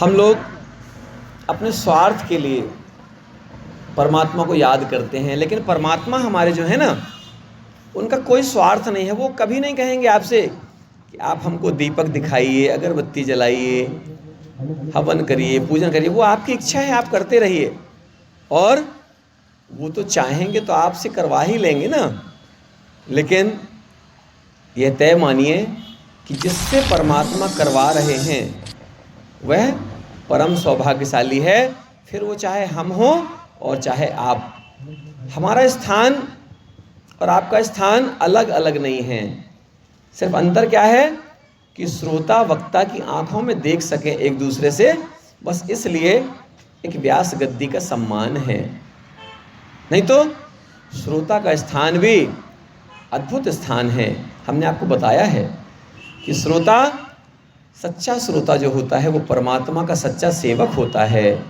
हम लोग अपने स्वार्थ के लिए परमात्मा को याद करते हैं, लेकिन परमात्मा हमारे जो है ना, उनका कोई स्वार्थ नहीं है। वो कभी नहीं कहेंगे आपसे कि आप हमको दीपक दिखाइए, अगरबत्ती जलाइए, हवन करिए, पूजन करिए। वो आपकी इच्छा है, आप करते रहिए। और वो तो चाहेंगे तो आपसे करवा ही लेंगे ना। लेकिन यह तय मानिए कि जिससे परमात्मा करवा रहे हैं वह परम सौभाग्यशाली है। फिर वो चाहे हम हो और चाहे आप। हमारा स्थान और आपका स्थान अलग अलग नहीं है। सिर्फ अंतर क्या है कि श्रोता वक्ता की आंखों में देख सके एक दूसरे से, बस इसलिए एक व्यास गद्दी का सम्मान है। नहीं तो श्रोता का स्थान भी अद्भुत स्थान है। हमने आपको बताया है कि श्रोता, सच्चा श्रोता जो होता है वो परमात्मा का सच्चा सेवक होता है।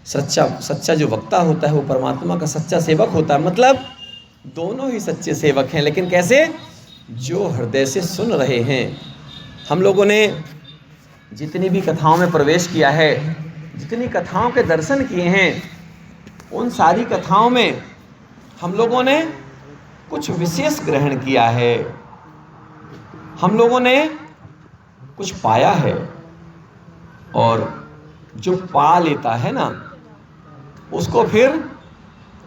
सच्चा जो वक्ता होता है वो परमात्मा का सच्चा सेवक होता है। मतलब दोनों ही सच्चे सेवक हैं, लेकिन कैसे? जो हृदय से सुन रहे हैं। हम लोगों ने जितनी भी कथाओं में प्रवेश किया है, जितनी कथाओं के दर्शन किए हैं, उन सारी कथाओं में हम लोगों ने कुछ विशेष ग्रहण किया है। हम लोगों ने कुछ पाया है। और जो पा लेता है ना, उसको फिर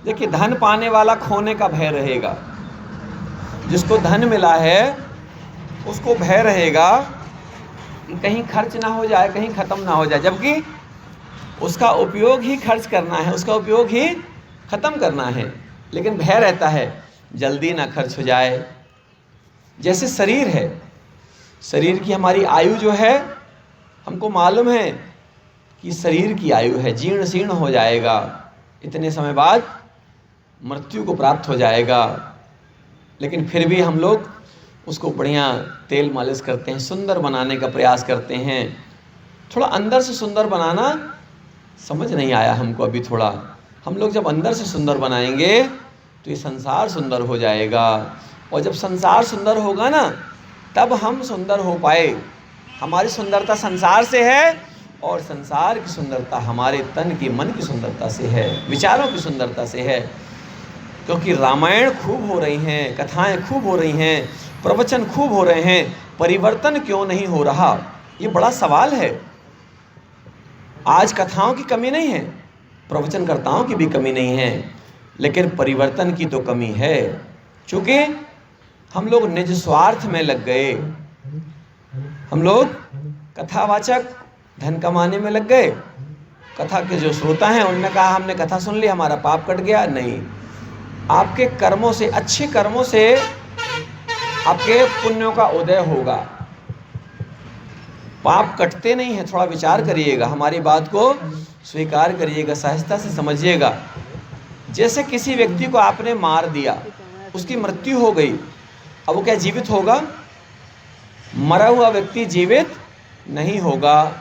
देखिए, धन पाने वाला खोने का भय रहेगा। जिसको धन मिला है उसको भय रहेगा कि कहीं खर्च ना हो जाए, कहीं ख़त्म ना हो जाए। जबकि उसका उपयोग ही खर्च करना है, उसका उपयोग ही ख़त्म करना है। लेकिन भय रहता है जल्दी ना खर्च हो जाए। जैसे शरीर है, शरीर की हमारी आयु जो है, हमको मालूम है कि शरीर की आयु है, जीर्ण शीर्ण हो जाएगा, इतने समय बाद मृत्यु को प्राप्त हो जाएगा। लेकिन फिर भी हम लोग उसको बढ़िया तेल मालिश करते हैं, सुंदर बनाने का प्रयास करते हैं। थोड़ा अंदर से सुंदर बनाना समझ नहीं आया हमको अभी थोड़ा। हम लोग जब अंदर से सुंदर बनाएंगे तो ये संसार सुंदर हो जाएगा। और जब संसार सुंदर होगा ना, तब हम सुंदर हो पाए। हमारी सुंदरता संसार से है और संसार की सुंदरता हमारे तन की, मन की सुंदरता से है, विचारों की सुंदरता से है। क्योंकि रामायण खूब हो रही हैं, कथाएं खूब हो रही हैं, प्रवचन खूब हो रहे हैं, परिवर्तन क्यों नहीं हो रहा? ये बड़ा सवाल है। आज कथाओं की कमी नहीं है, प्रवचनकर्ताओं की भी कमी नहीं है, लेकिन परिवर्तन की तो कमी है। क्योंकि हम लोग निज स्वार्थ में लग गए। हम लोग कथावाचक धन कमाने में लग गए। कथा के जो श्रोता हैं उन्होंने कहा हमने कथा सुन ली, हमारा पाप कट गया। नहीं, आपके कर्मों से, अच्छे कर्मों से आपके पुण्यों का उदय होगा। पाप कटते नहीं हैं। थोड़ा विचार करिएगा, हमारी बात को स्वीकार करिएगा, सहजता से समझिएगा। जैसे किसी व्यक्ति को आपने मार दिया, उसकी मृत्यु हो गई, अब वो क्या जीवित होगा? मरा हुआ व्यक्ति जीवित नहीं होगा।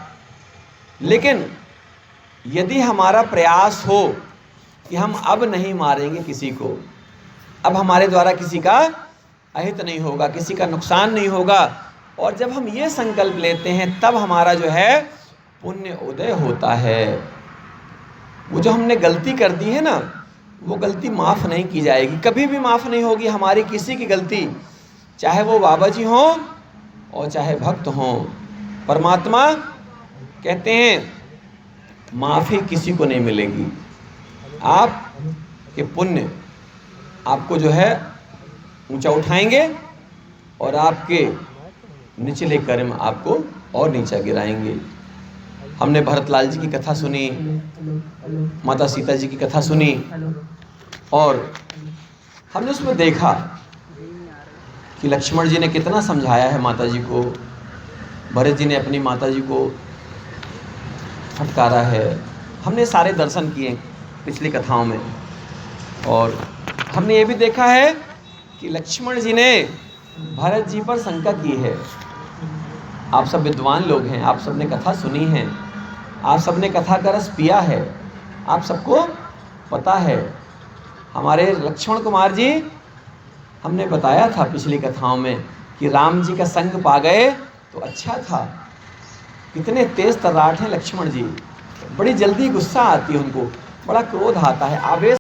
लेकिन यदि हमारा प्रयास हो कि हम अब नहीं मारेंगे किसी को, अब हमारे द्वारा किसी का अहित नहीं होगा, किसी का नुकसान नहीं होगा, और जब हम ये संकल्प लेते हैं तब हमारा जो है पुण्य उदय होता है। वो जो हमने गलती कर दी है ना, वो गलती माफ़ नहीं की जाएगी, कभी भी माफ़ नहीं होगी हमारी किसी की गलती, चाहे वो बाबा जी हों और चाहे भक्त हों। परमात्मा कहते हैं माफ़ी किसी को नहीं मिलेगी। आप के पुण्य आपको जो है ऊंचा उठाएंगे और आपके निचले कर्म आपको और नीचा गिराएंगे। हमने भरतलाल जी की कथा सुनी, माता सीता जी की कथा सुनी, और हमने उसमें देखा कि लक्ष्मण जी ने कितना समझाया है माता जी को, भरत जी ने अपनी माता जी को फटकारा है। हमने सारे दर्शन किए पिछली कथाओं में, और हमने ये भी देखा है कि लक्ष्मण जी ने भरत जी पर शंका की है। आप सब विद्वान लोग हैं, आप सब ने कथा सुनी है, आप सब ने कथा का रस पिया है, आप सबको पता है। हमारे लक्ष्मण कुमार जी, हमने बताया था पिछली कथाओं में कि राम जी का संग पा गए तो अच्छा था, कितने तेज तर्राट हैं लक्ष्मण जी, बड़ी जल्दी गुस्सा आती है उनको, बड़ा क्रोध आता है, आवेश